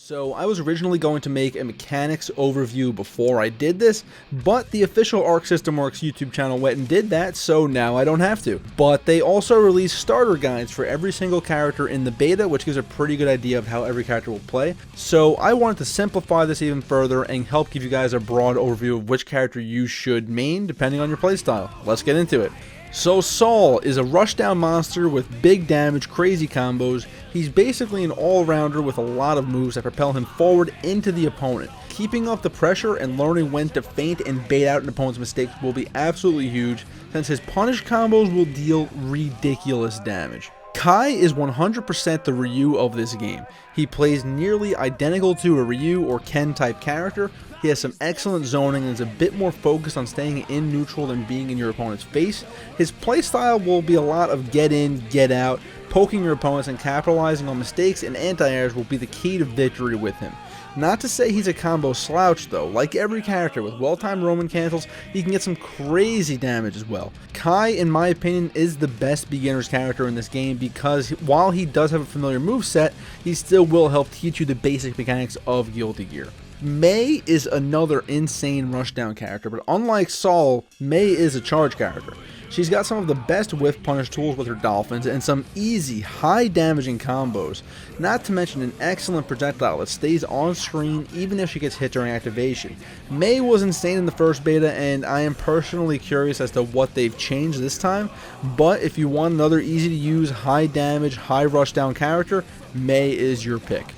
So I was originally going to make a mechanics overview before I did this, but the official ArcsystemWorks YouTube channel went and did that, so now I don't have to. But they also released starter guides for every single character in the beta, which gives a pretty good idea of how every character will play. So I wanted to simplify this even further and help give you guys a broad overview of which character you should main depending on your playstyle. Let's get into it. So Saul is a rushdown monster with big damage, crazy combos. He's basically an all-rounder with a lot of moves that propel him forward into the opponent. Keeping up the pressure and learning when to feint and bait out an opponent's mistakes will be absolutely huge, since his punish combos will deal ridiculous damage. Kai is 100% the Ryu of this game. He plays nearly identical to a Ryu or Ken type character. He has some excellent zoning and is a bit more focused on staying in neutral than being in your opponent's face. His playstyle will be a lot of get in, get out, poking your opponents and capitalizing on mistakes, and anti-airs will be the key to victory with him. Not to say he's a combo slouch though. Like every character with well-timed Roman cancels, he can get some crazy damage as well. Kai, in my opinion, is the best beginner's character in this game because while he does have a familiar moveset, he still will help teach you the basic mechanics of Guilty Gear. Mei is another insane rushdown character, but unlike Saul, Mei is a charge character. She's got some of the best whiff punish tools with her dolphins and some easy, high damaging combos, not to mention an excellent projectile that stays on screen even if she gets hit during activation. Mei was insane in the first beta, and I am personally curious as to what they've changed this time, but if you want another easy to use, high damage, high rushdown character, Mei is your pick.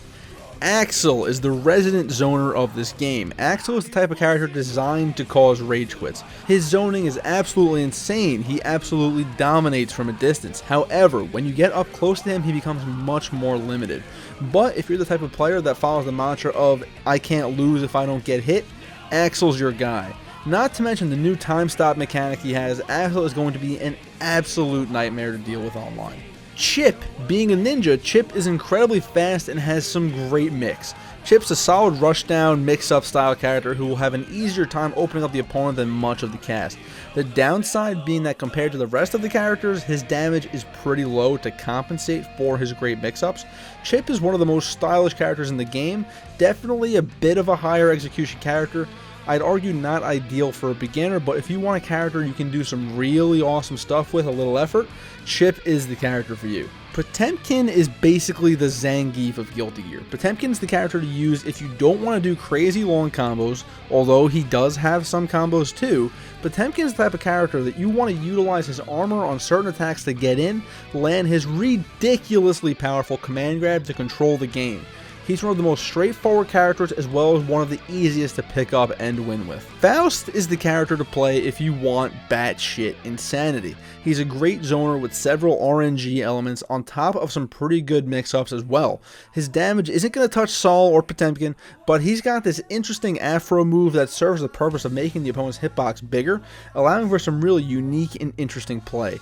Axel is the resident zoner of this game. Axel is the type of character designed to cause rage quits. His zoning is absolutely insane. He absolutely dominates from a distance. However, when you get up close to him, he becomes much more limited. But if you're the type of player that follows the mantra of, I can't lose if I don't get hit, Axel's your guy. Not to mention the new time stop mechanic he has, Axel is going to be an absolute nightmare to deal with online. Chip, being a ninja, Chip is incredibly fast and has some great mix. Chip's a solid rushdown, mix-up style character who will have an easier time opening up the opponent than much of the cast. The downside being that compared to the rest of the characters, his damage is pretty low to compensate for his great mix-ups. Chip is one of the most stylish characters in the game, definitely a bit of a higher execution character. I'd argue not ideal for a beginner, but if you want a character you can do some really awesome stuff with a little effort, Chip is the character for you. Potemkin is basically the Zangief of Guilty Gear. Potemkin's the character to use if you don't want to do crazy long combos, although he does have some combos too. Potemkin's the type of character that you want to utilize his armor on certain attacks to get in, land his ridiculously powerful command grab to control the game. He's one of the most straightforward characters as well as one of the easiest to pick up and win with. Faust is the character to play if you want batshit insanity. He's a great zoner with several RNG elements on top of some pretty good mix-ups as well. His damage isn't going to touch Saul or Potemkin, but he's got this interesting afro move that serves the purpose of making the opponent's hitbox bigger, allowing for some really unique and interesting play.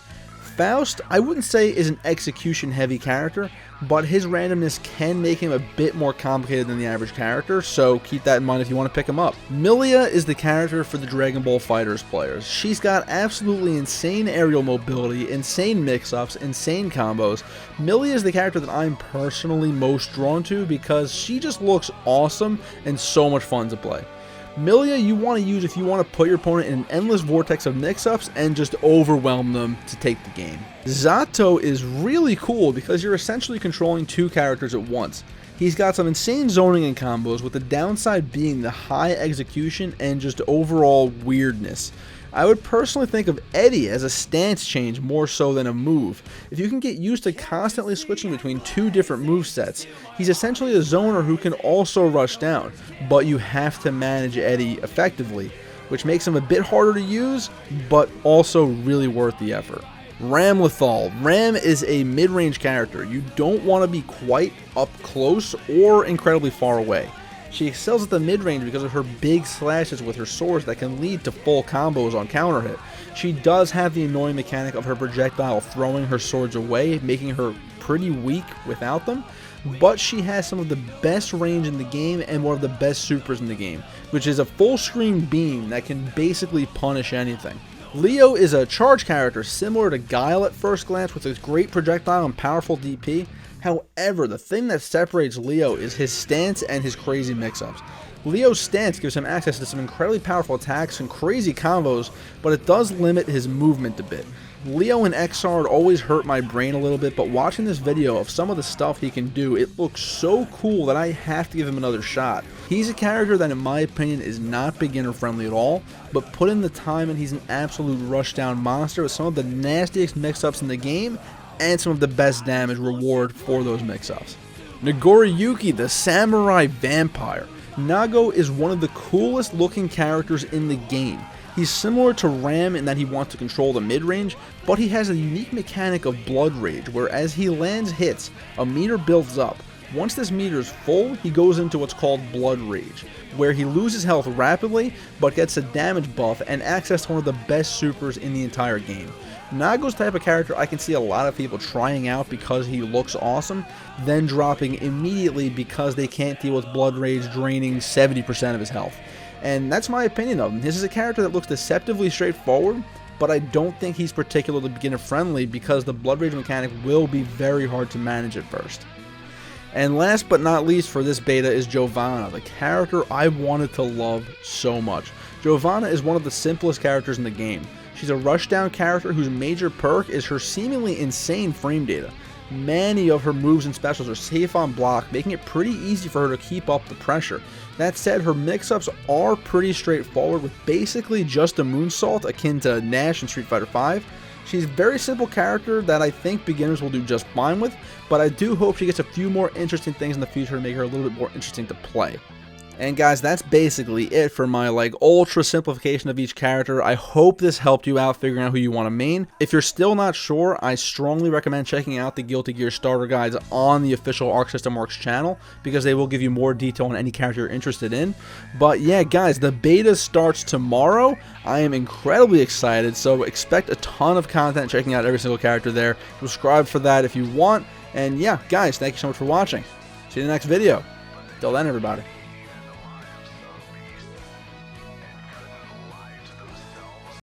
Faust, I wouldn't say is an execution heavy character, but his randomness can make him a bit more complicated than the average character, so keep that in mind if you want to pick him up. MILLA is the character for the Dragon Ball FighterZ players. She's got absolutely insane aerial mobility, insane mix-ups, insane combos. MILLA is the character that I'm personally most drawn to because she just looks awesome and so much fun to play. MILLA you want to use if you want to put your opponent in an endless vortex of mix-ups and just overwhelm them to take the game. ZANUFF is really cool because you're essentially controlling two characters at once. He's got some insane zoning and combos, with the downside being the high execution and just overall weirdness. I would personally think of Eddie as a stance change more so than a move. If you can get used to constantly switching between two different movesets, he's essentially a zoner who can also rush down, but you have to manage Eddie effectively, which makes him a bit harder to use, but also really worth the effort. RAMLETHAL. Ram is a mid-range character. You don't want to be quite up close or incredibly far away. She excels at the mid-range because of her big slashes with her swords that can lead to full combos on counter hit. She does have the annoying mechanic of her projectile throwing her swords away, making her pretty weak without them, but she has some of the best range in the game and one of the best supers in the game, which is a full screen beam that can basically punish anything. Leo is a charge character similar to Guile at first glance with his great projectile and powerful DP. However, the thing that separates Leo is his stance and his crazy mix-ups. Leo's stance gives him access to some incredibly powerful attacks and crazy combos, but it does limit his movement a bit. Leo and Xrd always hurt my brain a little bit, but watching this video of some of the stuff he can do, it looks so cool that I have to give him another shot. He's a character that in my opinion is not beginner friendly at all, but put in the time and he's an absolute rushdown monster with some of the nastiest mix-ups in the game and some of the best damage reward for those mix-ups. NACORIYUKI, the samurai vampire. Nago is one of the coolest looking characters in the game. He's similar to Ram in that he wants to control the mid-range, but he has a unique mechanic of Blood Rage, where as he lands hits, a meter builds up. Once this meter is full, he goes into what's called Blood Rage, where he loses health rapidly, but gets a damage buff and access to one of the best supers in the entire game. Nago's type of character I can see a lot of people trying out because he looks awesome, then dropping immediately because they can't deal with Blood Rage draining 70% of his health. And that's my opinion of him. This is a character that looks deceptively straightforward, but I don't think he's particularly beginner friendly because the Blood Rage mechanic will be very hard to manage at first. And last but not least for this beta is GIOVANNA, the character I wanted to love so much. GIOVANNA is one of the simplest characters in the game. She's a rushdown character whose major perk is her seemingly insane frame data. Many of her moves and specials are safe on block, making it pretty easy for her to keep up the pressure. That said, her mix-ups are pretty straightforward with basically just a moonsault akin to Nash in Street Fighter V. She's a very simple character that I think beginners will do just fine with, but I do hope she gets a few more interesting things in the future to make her a little bit more interesting to play. And guys, that's basically it for my ultra simplification of each character. I hope this helped you out figuring out who you want to main. If you're still not sure, I strongly recommend checking out the Guilty Gear starter guides on the official ArcSystemWorks channel because they will give you more detail on any character you're interested in. But yeah, guys, the beta starts tomorrow. I am incredibly excited, so expect a ton of content checking out every single character there. Subscribe for that if you want. And yeah, guys, thank you so much for watching. See you in the next video. Till then, everybody.